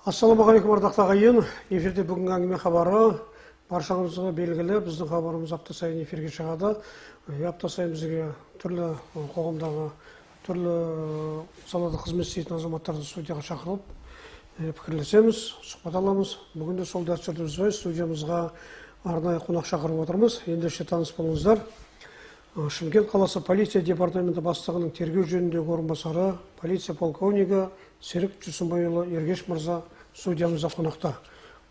Ассалаумағалейкум ардақты ағайын. Эфирде бүгінгі әңгіме хабары баршаңызға белгілі. Біздің хабарымыз апта сайын эфирге шығады. Апта сайын бізге түрлі қоғамдағы түрлі салада қызмет істейтін азаматтарды студияға шақырылып пікірлесеміз, сұхбат аламыз. Бүгін де сол дәстүрді бұзбай студиямызға арнайы қонақ шақырып отырмыз. Ендеше таныс болыңыздар. Шымкент қаласы полиция департаменті бастығының тергеу жөніндегі орынбасары, полиция полковнигі Серік Жүсімбайұлы Ергеш мырза студиямызда қонақта.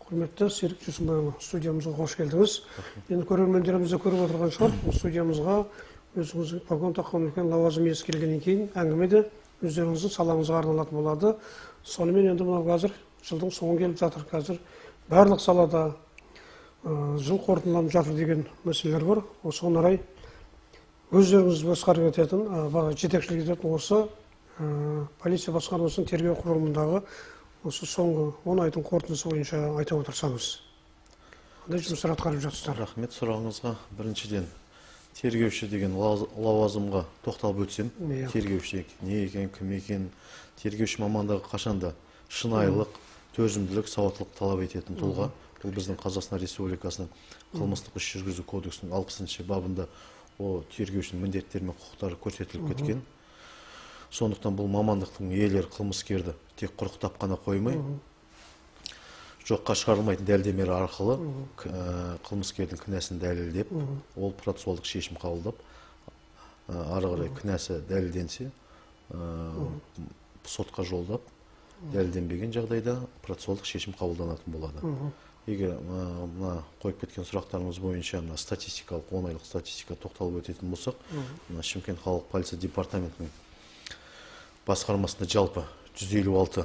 Құрметті Серік Жүсімбайұлы, студиямызға қош келдіңіз. Енді көрермендеріміз де көріп отырған шығар, студиямызға өзіңіз погон таққан үлкен лауазым иесі келгеннен кейін әңгіме де өздеріңіздің салаңызға арналатын болады. Сонымен енді мынау қазір жылдың соңы келіп жатыр. Қазір барлық салада жыл қорытындыланып жатыр деген мәселелер бар. Осыған орай өздеріңіз басқарып ететін, жетекшілік ететін осы полиция басқармасының тергеу құрылымындағы осы соңғы 10 айдың қорытындысы бойынша айта отырсаңыз. Қандай жұмыстар атқарып жатсыздар? Рахмет сұрағыңызға. Біріншіден, тергеуші деген лауазымға тоқталып өтсем, тергеуші не екен, кім екен, тергеуші мамандығы қашанда шынайылық, төзімділік, сауаттылық талап ететін тұлға. Бұл біздің Қазақстан Республикасының қылмыстық іс жүргізу кодексінің 60 бабында тергеушінің міндеттері мен құқықтары көрсетіліп кеткен. Сондықтан бұл мамандықтың иелері қылмыскерді тек құрықтап қана қоймай, жоққа шығарылмайтын дәлелдемелер арқылы қылмыскердің кінәсін дәлелдеп, ол процессуалдық шешім қабылдап, ары қарай кінәсі дәлелденсе, сотқа жолдап, дәлелденбеген жағдайда процессуалдық шешім қабылданатын болады. Егер мына қойып кеткен сұрақтарыңыз бойынша статистикалық, 10 айлық статистика тоқталып өтетін болсақ, Шымкент қалалық полиция департаментінің басқармасында жалпы 156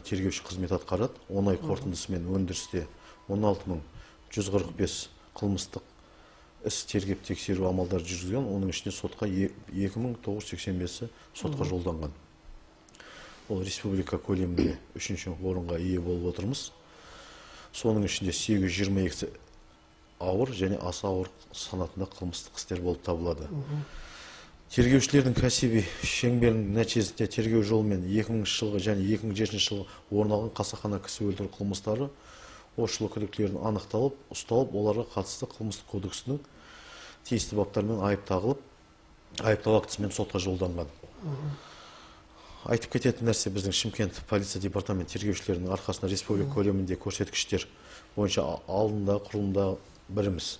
тергеуші қызмет атқарады. 10 ай қорытындысымен өндірісте 16.145 қылмыстық іс тергеп тексеру амалдары жүргізген, оның ішінде сотқа 2985-і сотқа жолданған. Ол республика көлемінде 3-ші орынға ие болып отырмыз. Соның ішінде 822-сі ауыр және аса ауыр санатында қылмыстық істер болып табылады. Тергеушілердің кәсіби шеңберінің нәтижесінде тергеу жолымен 2000 жылғы және 2007 жылғы орын алған қасақана кісі өлтіру қылмыстары осы күдіктілердің анықталып, ұсталып, оларға қатысты қылмыстық кодексінің тиісті баптармен айып тағылып, айыптау актісімен сотқа жолданған. Айтып кететін нәрсе, біздің Шымкент полиция департамент тергеушілерінің арқасында республика көлемінде көрсеткіштер бойынша алдында құрылымда біріміз.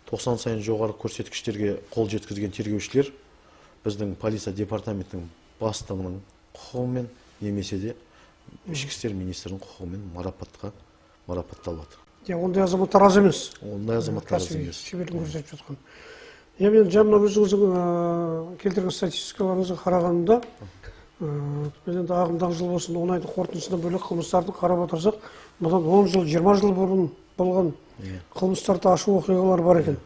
90 сайын жоғары көрсеткіштерге қол жеткізген тергеушілер біздің полиция департаментінің бастығының құқығымен немесе де ішкі істер министрінің құқығымен марапатталады. Ондай азаматтар аз емес. Ондай азаматтар аз емес. Шеберлігін көрсетіп жатқан. Мен жаңа өзіңіздің келтірген статистикаларыңызға қарағанда, енді ағымдағы жыл болсын 10 айдың қорытындысынан бөлек қылмыстарды қарап отырсақ, бұдан 10 жыл, 20 жыл бұрын болған қылмыстарды ашу оқиғалар бар екен.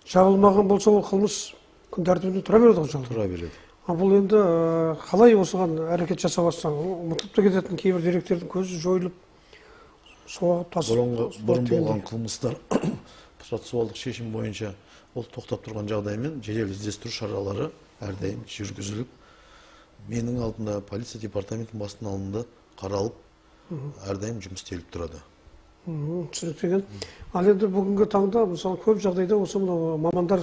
Жабылмаған болса, ол қылмыс күн тәртібінде тұра береді ғой. Тұра береді. Бұл енді қалай осыған әрекет жасап жатсаң, ұмытып та кететін кейбір деректердің көзі жойылып, соғып тасып. Бұрын болған қылмыстар процессуалдық шешім бойынша ол тоқтап тұрған жағдаймен жедел іздестіру шаралары әрдайым жүргізіліп, менің алдында полиция департаментінің бастығының алдында қаралып, әрдайым жұмыс істеліп тұрады. Түсінікті екен. Ал енді бүгінгі таңда мысалы көп жағдайда осы мамандар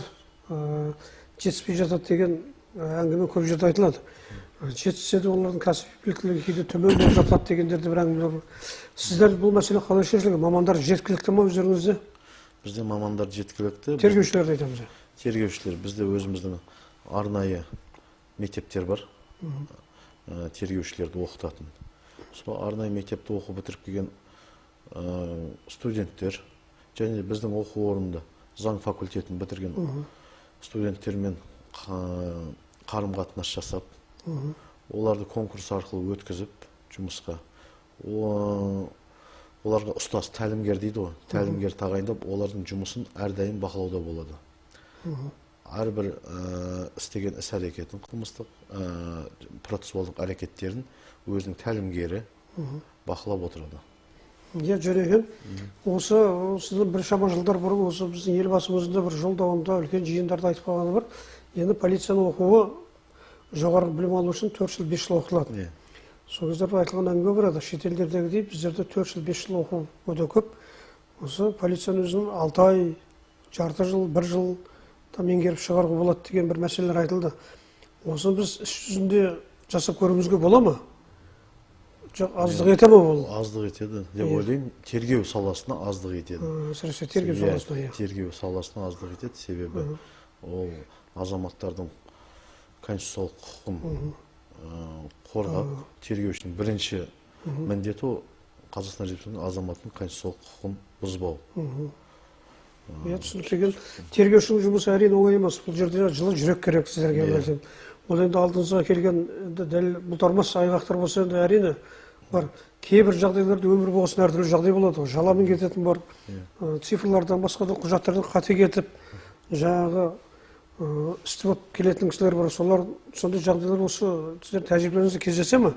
жетіспей жатады деген әңгіме көп жерде айтылады. Жетісе де олардың кәсіби біліктілігі кейде төмен болып жатады дегендер де бір әңгімелер бар. Сіздер бұл мәселе қалай шешілген? Мамандар жеткілікті ме өздеріңізде? Бізде мамандар жеткілікті. Тергеушілерді айтамыз. Тергеушілер, бізде өзіміздің арнайы мектептер бар, тергеушілерді оқытатын. Сол арнайы мектепті оқу бітіріп келген студенттер, және біздің оқу орнында заң факультетін бітірген студенттермен қарым-қатынас жасап, оларды конкурс арқылы өткізіп жұмысқа, оларға ұстаз тәлімгер дейді ғой, тәлімгер тағайындап, олардың жұмысын әрдайым бақылауда болады. Әрбір істеген іс әрекетін, қылмыстық процессуалдық әрекеттерін өзінің тәлімгері бақылап отырады. Жөнекен, осы біршама жылдар бұрын осы біздің елбасымыздың бір жолдауында үлкен жиындарды айтып қалғаны бар. Енді полицияның оқуы жоғары білім алу үшін 4 жыл 5 жыл оқытылады. сол кездерде айтылған әңгіме бар еді, шетелдердегідей біздерде 4 жыл 5 жыл оқу өте көп. Осы полицияның өзін 6 ай, жарты жыл, 1 жыл меңгеріп шығаруға болады деген бір мәселелер айтылды. Осыны біз іс жүзінде жасап көруімізге бола ма? Жоқ, аздық ете ме ол? Аздық етеді деп ойлаймын. Тергеу саласына аздық етеді. Әсіресе тергеу саласына. Тергеу саласына аздық етеді, себебі ол азаматтардың конституциялық құқығын қорғап, тергеушінің бірінші міндеті Қазақстан Республикасының азаматтың конституциялық құқығын бұзбау. Түсінікті. Тергеушінің жұмысы әрине оңай емес. Бұл жерде жылы жүрек керек сіздерге білсем. Ол енді алдыңызға келген дәл бұлтармас айғақтар болса енді әрине бар. Кейбір жағдайларда өмір болсын әртүрлі жағдай болады. Жаламен кететін бар. Цифрлардан басқа да құжаттардан қате кетіп, жаңағы істі болып келетін кісілер бар. Солар сондай жағдайлар осы сіздер тәжірибеңізде кездесе ме?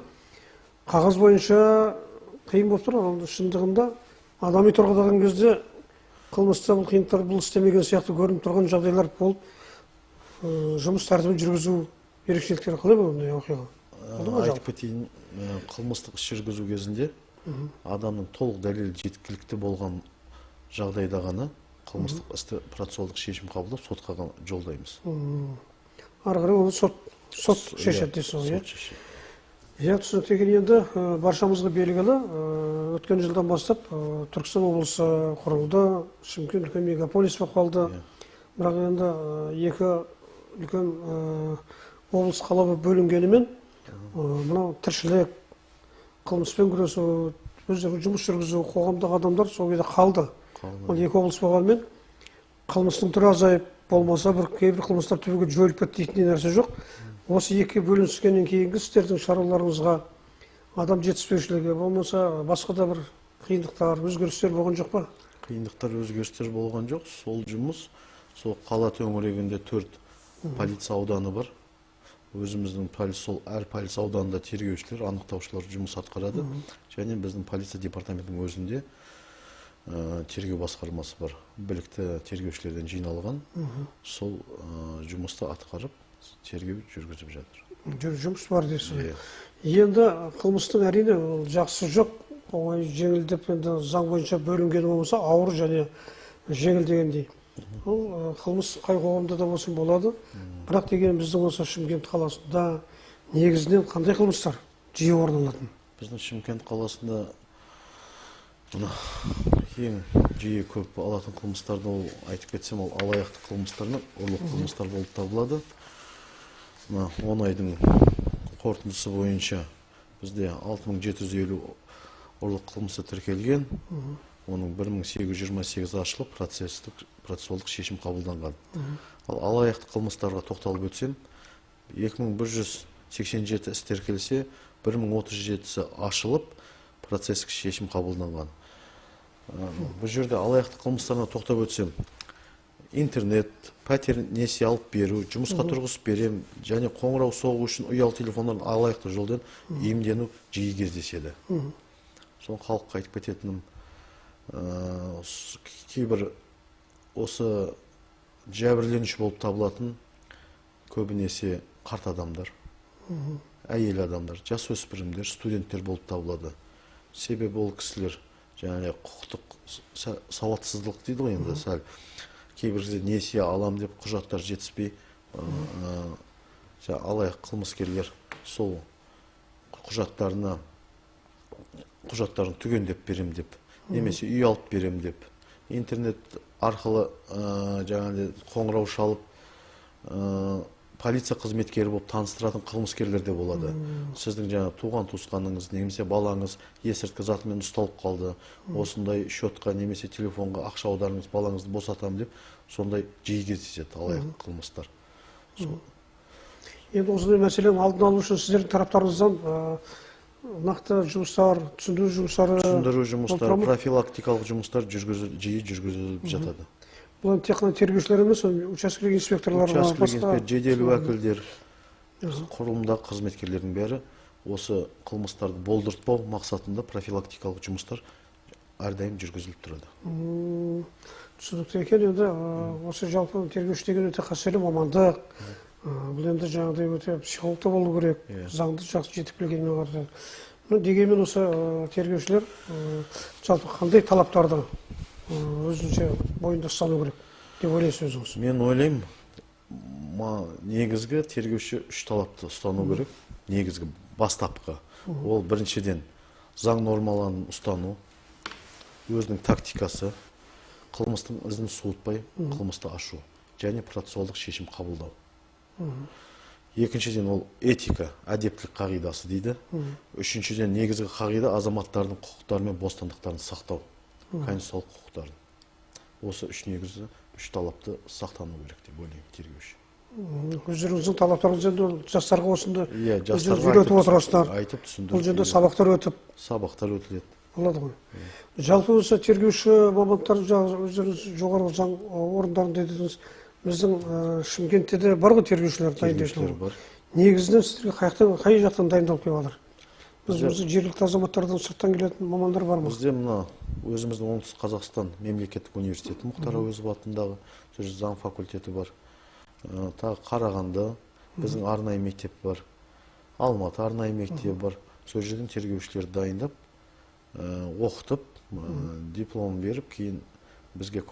Қағаз бойынша қиын болып тұр. Шындығында адами тұрғыдан кезде қылмыста бұл қиындықтар бұл істемеген сияқты көрініп тұрған жағдайлар болып, жұмыс тәртібін жүргізу ерекшеліктері қалай болды оқиға? Айтып кетейін, қылмыстық іс жүргізу кезінде адамның толық дәлелі жеткілікті болған жағдайда ғана қылмыстық істі процессуалдық шешім қабылдап сотқа жолдаймыз. Ары қарай оны сот шешеді дейсіз ғой, иә? Иә, түсінікті. Енді баршамызға белгілі, өткен жылдан бастап Түркістан облысы құрылды, Шымкент үлкен мегаполис болып қалды. Бірақ енді екі үлкен облыс қала болып бөлінгенімен, мынау тіршілік, қылмыспен күресу, өздері жұмыс жүргізу, қоғамдағы адамдар сол кезде қалды. Ол екі облыс болғанымен қылмыстың түрі азайып болмаса, кейбір қылмыстар түбегейлі жойылып кетті дейтін нәрсе жоқ. Осы екі бөлініскеннен кейінгі сіздердің шаруаларыңызға адам жетіспеушілігі болмаса, басқа да бір қиындықтар, өзгерістер болған жоқ па? Қиындықтар, өзгерістер болған жоқ. Сол жұмыс, сол қала төңірегінде 4 полиция ауданы бар. Өзіміздің әр полиция ауданында тергеушілер, анықтаушылар жұмыс атқарады. Және біздің полиция департаментінің өзінде тергеу басқармасы бар. Білікті тергеушілерден жиналған. Сол жұмысты атқарып, тергеу жүргізіп жатыр. Жұмыс бар дейсіз. Енді қылмыстың әрине жақсы жоқ, оңай жеңілдеп енді заң бойынша бөлінген болмаса ауыр және жеңіл дегендей. Ол қылмыс қай қоғамда да болсын болады. Бірақ деген біздің осы Шымкент қаласында негізінен қандай қылмыстар жиі орын алатын? Біздің Шымкент қаласында ең жиі көп алатын қылмыстарды ол айтып кетсем, ол алаяқтық қылмыстар мен ұрлық қылмыстар болып табылады. 10 айдың қорытындысы бойынша бізде 6750 ұрлық қылмысы тіркелген. Оның 1828 ашылып, процессуалдық шешім қабылданған. Ал алаяқтық қылмыстарға тоқталып өтсем, 2187 іс тіркелсе, 1037-сі ашылып, процесстік шешім қабылданған. Бұл жерде алаяқтық қылмыстарына тоқтап өтсем, интернет, пәтер несие алып беру, жұмысқа тұрғызып берем, және қоңырау соғу үшін ұялы телефоннан алаяқтық жолдан иемдену жиі кездеседі. Соны халыққа айтып кететінім, кейбір осы жәбірленуші болып табылатын көбінесе қарт адамдар, әйел адамдар, жасөспірімдер, студенттер болып табылады. Себебі ол кісілер және құқықтық сауатсыздық дейді ғой енді сәл. Кейбір кезде несие алам деп құжаттар жетіспей, алаяқ қылмыскерлер сол құжаттарын түгендеп берем деп, немесе үй алып берем деп, интернет арқылы қоңырау шалып, полиция қызметкері болып таныстыратын қылмыскерлер де болады. Сіздің туған туысқаныңыз, немесе балаңыз есірткі затымен ұсталып қалды, осындай счетқа немесе телефонға ақша аударыңыз, балаңызды босатам деп, сондай жиі кездеседі алаяқ қылмыстар. Енді осындай мәселенің алдын алу үшін сіздердің тараптарыңыздан нақты жұмыстар, түсіндіру жұмыстары, профилактикалық жұмыстар жиі жүргізіліп жатады. Бұл тек қана тергеушілер емес, учаскелік инспекторлар, жедел уәкілдер, құрылымдағы қызметкерлердің бәрі осы қылмыстарды болдыртпау мақсатында профилактикалық жұмыстар әрдайым жүргізіліп тұрады. Түсінікті екен. Енді осы жалпы тергеуші деген өте қастерлі мамандық. Бұл енді жаңағыдай өте психолог та болу керек, заңды жақсы жетіп білгенмен қатар. Дегенмен осы тергеушілер жалпы қандай талаптарды өзінше бойында ұстану керек деп ойлайсыз өзіңіз? Мен ойлаймын, негізгі тергеуші үш талапты ұстану керек. Негізгі бастапқы. Ол біріншіден заң нормаларын ұстану, өзінің тактикасы, қылмыстың ізін суытпай, қылмысты ашу және процессуалдық шешім қабылдау. Екіншіден ол этика, әдептілік қағидасы дейді. Үшіншіден негізгі қағида азаматтардың құқықтары мен бостандықтарын сақтау, конституциялық құқықтарын. Осы үш негізі, үш талапты сақтану керек деп ойлаймын тергеуші. Өздеріңіздің талаптарыңыз енді жастарға осында жастарға үйретіп отырасыздар. айтып түсіндіріп. Бұл жерде сабақтар өтіледі. Болады ғой. Жалпы осы тергеуші мамандықтар өздеріңіз жоғарғы заң орындарында дедіңіз. Біздің Шымкентте де бар ғой тергеушілер дайындайтын. Негізінен сіздерге қай жақтан дайындалып келіп жатыр? Біздің жергілікті азаматтардан сырттан келетін мамандар бар ма? Бізде мына өзіміздің Оңтүстік Қазақстан мемлекеттік университеті Мұхтар Әуезов атындағы заң факультеті бар. Тағы Қарағанды, біздің арнайы мектеп бар. Алматы арнайы мектебі бар. Сол жерден тергеушілер дайындап, оқытып, диплом беріп, кейін бізге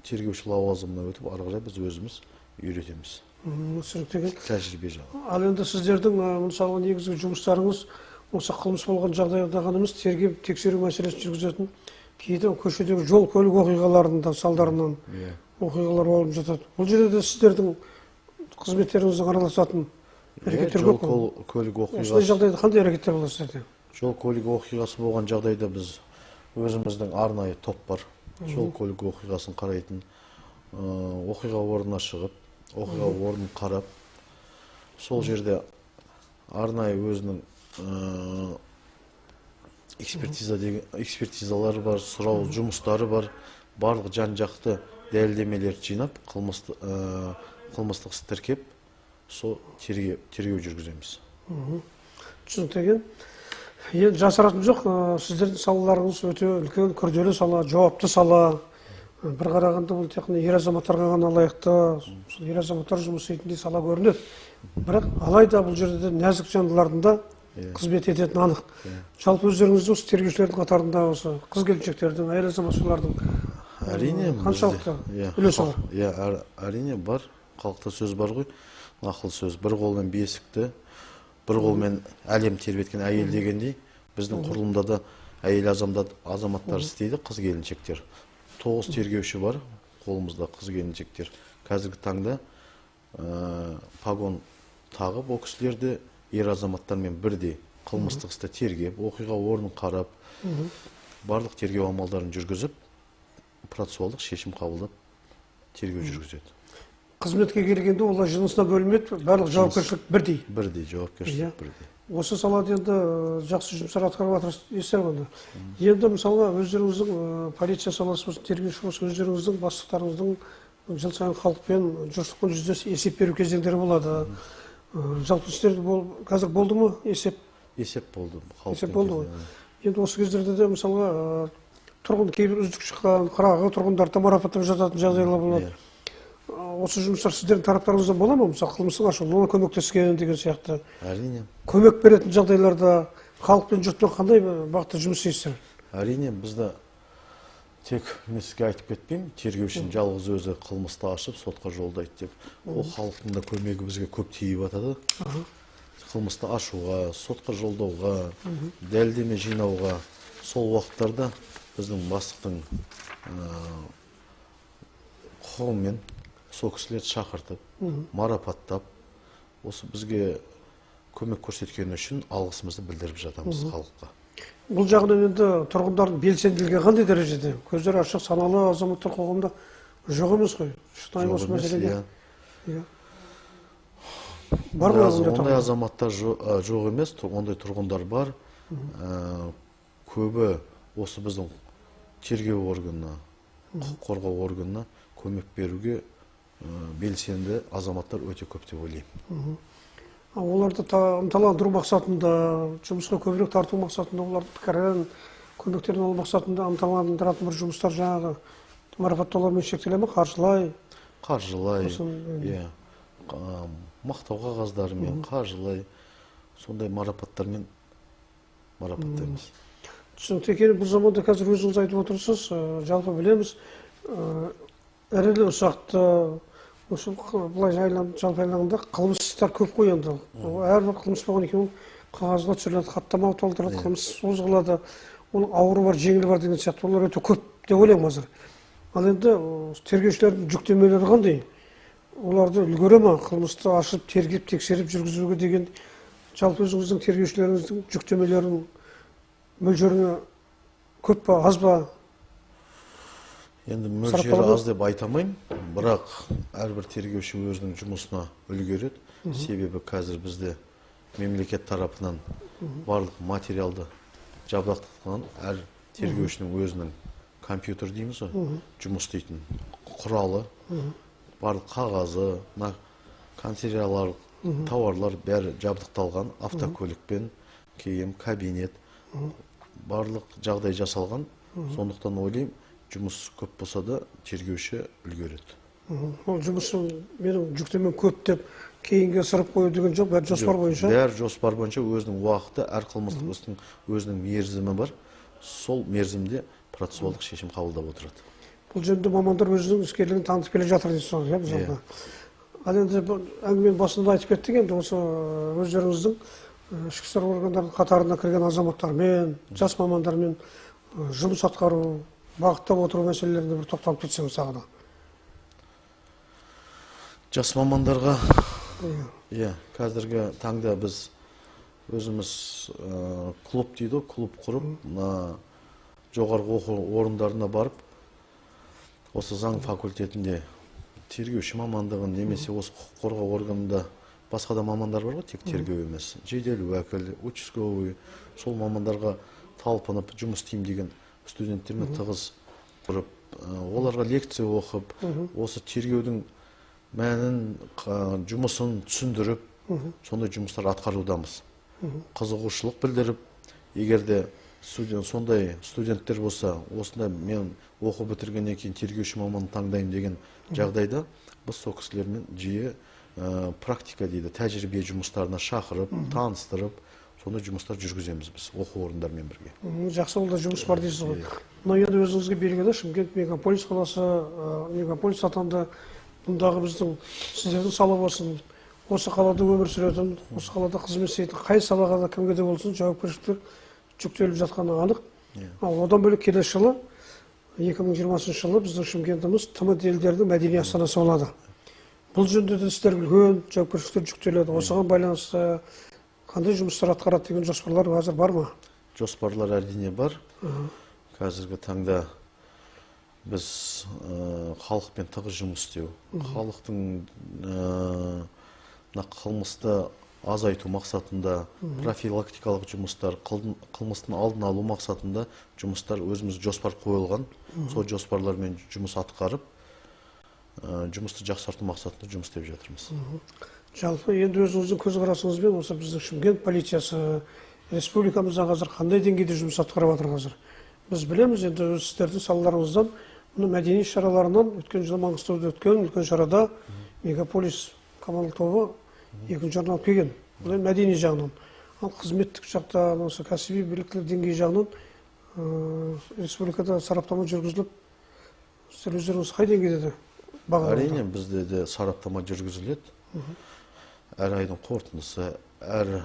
тергеуші лауазымына өтіп, ары қарай біз өзіміз үйретеміз. Тәжірибе жағы. Ал енді сіздердің мысалы негізгі жұмыстарыңыз осы қылмыс болған жағдайда ғана емес, тергеп тексеру мәселесін жүргізетін кейде көшедегі жол көлік оқиғаларында салдарынан оқиғалар болып жатады. Бұл жерде де сіздердің қызметтеріңіздің араласатын әрекеттер көп қой. Жол көлік оқиғасы. Осындай жағдайда қандай әрекеттер болады сіздерде? Жол көлік оқиғасы болған жағдайда біз өзіміздің арнайы топ бар. Жол көлік оқиғасын қарайтын, оқиға орнына шығып, оқиға орнын қарап, сол жерде арнайы өзінің экспертизалары бар, сұрау жұмыстары бар, барлық жан-жақты дәлелдемелерді жинап, қылмыстық іс тіркеп, сол тергеу жүргіземіз. Түсінікті. Енді жасыратын жоқ, сіздердің салаларыңыз өте үлкен, күрделі сала, жауапты сала. Бір қарағанда бұл тек ер азаматтарға ғана лайықты, ер азаматтар жұмыс істейтіндей сала көрінеді. Бірақ алайда бұл жерде нәзік жандылардың да қызмет ететін анық. Жалпы өздеріңіздің осы тергеушілердің қатарында осы қыз-келіншектердің, әйел азаматшалардың қаншалықты үлесі бар? Әрине бар. Халықта сөз бар ғой, ақыл сөз. Бір қолмен бесікті, бір қолмен әлем тербеткен әйел дегендей, біздің құрылымда да әйел азаматтар істейді, қыз-келіншектер. 9 тергеуші бар, қолымызда қыз-келіншектер. Қазіргі таңда погон тағып, ол кісілерді ер азаматтармен бірдей қылмыстық істі тергеп, оқиға орнын қарап, барлық тергеу амалдарын жүргізіп, процессуалдық шешім қабылдап, тергеу жүргізеді. Қызметке келгенде олар жынысына бөлінбейді, барлық жауапкершілік бірдей. Бірдей, жауапкершілік бірдей. Осы салада енді жақсы жұмыстар атқарып жатырсыздар ғой. Енді мысалы өздеріңіздің полиция саласы болсын, тергеуші болсын, өздеріңіздің бастықтарыңыздың жыл сайын халықпен жұртшылықпен жүздесіп есеп беру кезеңдері болады. Жалпы сіздерде қазір болды ма есеп? Есеп болды. Есеп болды ғой. Енді осы кездерде де мысалы тұрғын кейбір үздік шыққан қырағы тұрғындарды марапаттап жататын жағдайлар болады. Осы жұмыстар сіздердің тараптарыңыздан бола ма? Мысалы қылмыстың ашылуына көмектескен деген сияқты. Әрине. Көмек беретін жағдайларда халықпен жұртпен қандай бағытта жұмыс істейсіздер? Әрине, бізді тек мен сізге айтып кетпеймін, тергеушінің жалғыз өзі қылмысты ашып сотқа жолдайды деп. Ол халықтың да көмегі бізге көп тиіп жатады. Қылмысты ашуға, сотқа жолдауға, дәлелдеме жинауға, сол уақыттарда біздің бастықтың құқығымен сол кісілерді шақыртып, марапаттап, осы бізге көмек көрсеткені үшін алғысымызды білдіріп жатамыз халыққа. Бұл жағынан енді тұрғындардың белсенділігі қандай дәрежеде? Көздері ашық, саналы азаматтар қоғамда жоқ емес қой. Шынайы осы мәселеде. Бар ғой ондай азаматтар жоқ емес, ондай тұрғындар бар. Көбі осы біздің тергеу органына, құқық қорғау органына көмек беруге белсенді азаматтар өте көп деп ойлаймын. Оларды ынталандыру мақсатында, жұмысқа көбірек тарту мақсатында, оларды пікірін, көмектерін алу мақсатында ынталандыратын бір жұмыстар жаңағы марапаттаулармен шектеле ме? Қаржылай? Қаржылай, мақтау қағаздарымен, қаржылай, сондай марапаттармен марапаттаймыз. Түсінікті екен. Бұл заманда қазір өзіңіз айтып отырсыз, жалпы білеміз, ірілі ұсақты, осы былай жалпы айлағында қылмыс істер көп қой енді. Әрбір қылмыс болған екен қағазға түсіріледі, хаттама толтырылады, қылмыс созылады, оның ауыры бар, жеңілі бар деген сияқты, олар өте көп деп ойлаймын қазір. Ал енді тергеушілердің жүктемелері қандай? Оларды үлгере ма қылмысты ашып, тергеп, тексеріп жүргізуге деген жалпы өзіңіздің тергеушілеріңіздің жүктемелерінің мөлшері көп па, аз ба? Енді мөлшері аз деп айта алмаймын, бірақ әрбір тергеуші өзінің жұмысына үлгереді. Себебі қазір бізде мемлекет тарапынан барлық материалды жабдықталған, әр тергеушінің өзінің компьютер дейміз ғой, жұмыс істейтін құралы, барлық қағазы, канцеляриялар, тауарлар бәрі жабдықталған, автокөлікпен, киім, кабинет, барлық жағдай жасалған. Сондықтан ойлаймын, жұмыс көп болса да тергеуші үлгереді. Ол жұмысын менің жүктемем көп деп кейінге сырып қою деген жоқ, бәрі жоспар бойынша? Бәрі жоспар бойынша, өзінің уақыты, әр қылмыстық істің өзінің мерзімі бар. Сол мерзімде процессуалдық шешім қабылдап отырады. Бұл жөнінде мамандар өзінің іскерлігін танытып келе жатыр дейсіз ғой, бұл жолда. Ал енді әңгіменің басында айтып кеттік, енді осы өздеріңіздің ішкі істер органдарының қатарына кірген азаматтармен, жас мамандармен жұмыс атқару, бағыттап отыру мәселелеріне бір тоқталып кетсеңіз тағы да. Жас мамандарға, қазіргі таңда біз өзіміз клуб дейді, клуб құрып, жоғарғы оқу орындарына барып, осы заң факультетінде тергеуші мамандығын, немесе осы құқық қорғау органында басқа да мамандар бар ғой, тек тергеу емес, жедел уәкіл, участковый, сол мамандарға талпынып жұмыс істеймін деген студенттермен тығыз тұрып, оларға лекция оқып, осы тергеудің мәнін, жұмысын түсіндіріп, сондай жұмыстар атқарудамыз. Қызығушылық білдіріп, егер де сондай студенттер болса, осындай мен оқу бітіргеннен кейін тергеуші мамандығын таңдаймын деген жағдайда, біз сол кісілермен жиі практика дейді, тәжірибе жұмыстарына шақырып, таныстырып, сондай жұмыстар жүргіземіз біз оқу орындарымен бірге. Жақсы, ол да жұмыс бар дейсіз ғой. Мына енді өзіңізге белгілі, Шымкент мегаполис қаласы, мегаполис атанды. Бұндағы біздің сіздердің сала болсын, осы қалада өмір сүретін, осы қалада қызмет істейтін, қай салаға да кімге де болсын жауапкершіліктер жүктеліп жатқаны анық. Одан бөлек келесі жылы 2020 жылы біздің Шымкентіміз ТМД елдерінің мәдени астанасы болады. Бұл жөнінде де сіздер үлкен жауапкершіліктер жүктеледі. Осыған байланысты қандай жұмыстар атқарады деген жоспарлар қазір бар ма? Жоспарлар әрине бар. Қазіргі таңда біз халықпен тығыз жұмыс істеу, халықтың қылмысты азайту мақсатында профилактикалық жұмыстар, қылмыстың алдын алу мақсатында жұмыстар өзіміз жоспар қойылған. Сол жоспарлармен жұмыс атқарып, жұмысты жақсарту мақсатында жұмыс істеп жатырмыз. Жалпы енді өзіңіздің көзқарасыңызбен осы біздің Шымкент полициясы республикамызда қазір қандай деңгейде жұмыс атқарып жатыр қазір? Біз білеміз, енді сіздердің салаларыңыздан мәдени шараларынан өткен жылы Маңғыстауда өткен үлкен шарада мегаполис командалық тобы екінші орын алып келген. Бұл мәдени жағынан. Ал қызметтік жақтан, осы кәсіби біліктілік деңгейі жағынан республикада сараптама жүргізіліп, сіздер өздеріңіз қай деңгейде бағаланды? Әрине, бізде де сараптама жүргізіледі. Әр айдың қорытындысы, әр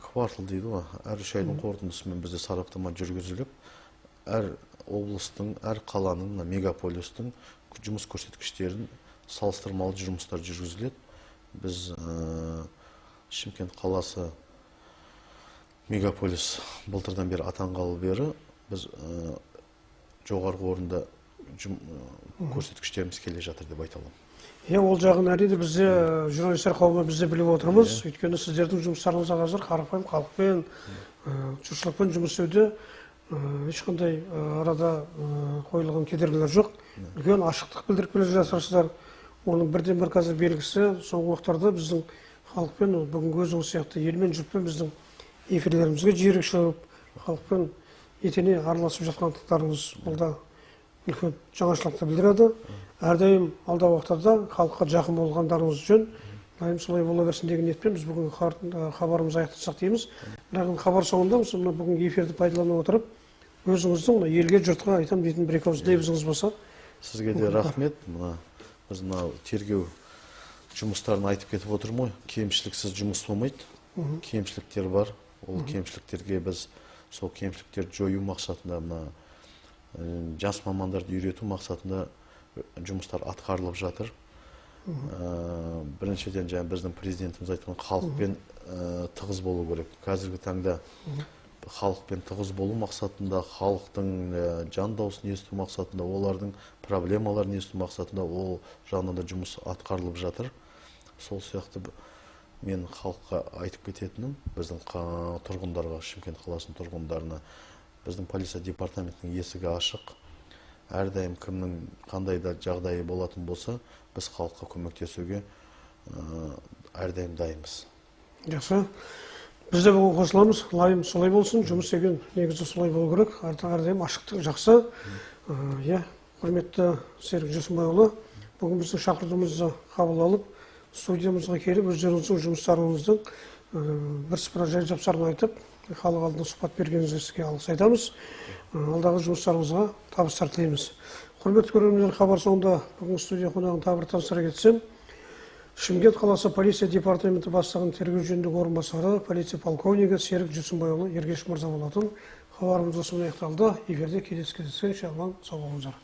квартал дейді ғой, әр үш айдың қорытындысымен бізде сараптама жүргізіліп, әр облыстың, әр қаланың, мегаполистің жұмыс көрсеткіштерін салыстырмалы жұмыстар жүргізіледі. Біз Шымкент қаласы мегаполис былтырдан бері атанғалы бері біз жоғарғы орында көрсеткіштеріміз келе жатыр деп айта аламын. Ол жағын әрине бізде журналистер қауымы бізде біліп отырмыз. Өйткені сіздердің жұмыстарыңызға қазір қарапайым халықпен, жұртшылықпен жұмыс істеуде ешқандай арада қойылған кедергілер жоқ. Үлкен ашықтық білдіріп келе жатырсыздар. Оның бірден бір қазір белгісі соңғы уақыттарда біздің халықпен, бүгінгі өзіңіз сияқты елмен жұртпен біздің эфирлерімізге жиірек шығып, халықпен етене араласып жатқандықтарыңыз бұл да үлкен жаңашылықты білдіреді. Әрдайым алдағы уақыттарда халыққа жақын болғандарыңыз үшін Лайым солай бола берсін деген ниетпен біз бүгін хабарымызды аяқтасақ дейміз. Бірақ хабар соңында мына бүгінгі эфирді пайдалана отырып, өзіңіздің елге жұртқа айтам дейтін бір екі ауыз лебізіңіз болса. Сізге де рахмет. Біз мына тергеу жұмыстарын айтып кетіп отырмын ғой. Кемшіліксіз жұмыс болмайды. Кемшіліктер бар. Ол кемшіліктерге біз сол кемшіліктерді жою мақсатында жас мамандарды үйрету мақсатында жұмыстар атқарылып жатыр. Біріншіден біздің президентіміз айтқан халықпен тығыз болу керек. Қазіргі таңда халықпен тығыз болу мақсатында, халықтың жан дауысын есту мақсатында, олардың проблемаларын есту мақсатында ол жағынан да жұмыс атқарылып жатыр. Сол сияқты мен халыққа айтып кететінім, біздің тұрғындарға, Шымкент қаласының тұрғындарына, біздің полиция департаментінің есігі ашық. Әрдайым кімнің қандай да жағдайы болатын болса, біз халыққа көмектесуге әрдайым дайынбыз. Жақсы. Біз де бүгін қосыламыз. Лайым солай болсын. Жұмыс деген негізі солай болу керек. Әрдайым ашықтық жақсы. Құрметті Серік Жүсімбайұлы, бүгін біздің шақыртуымызды қабыл алып, студиямызға келіп, өздеріңіздің жұмыстарыңыздың бірсыпыра жай-жапсарын айтып, халық алдында сұхбат бергеніңізге сізге алғыс айтамыз. Алдағы жұмыстарыңызға табыстар тілейміз. Құрметті көрермендер, хабар соңында бүгін студия қонағын тағы бір таныстыра кетсем, Шымкент қаласы полиция департаменті бастығының тергеу жөніндегі орынбасары, полиция полковнигі Серік Жүсімбайұлы Ергеш мырза болатын. Хабарымыз осымен аяқталды. Эфирде келесі кездескенше аман сау болыңыздар.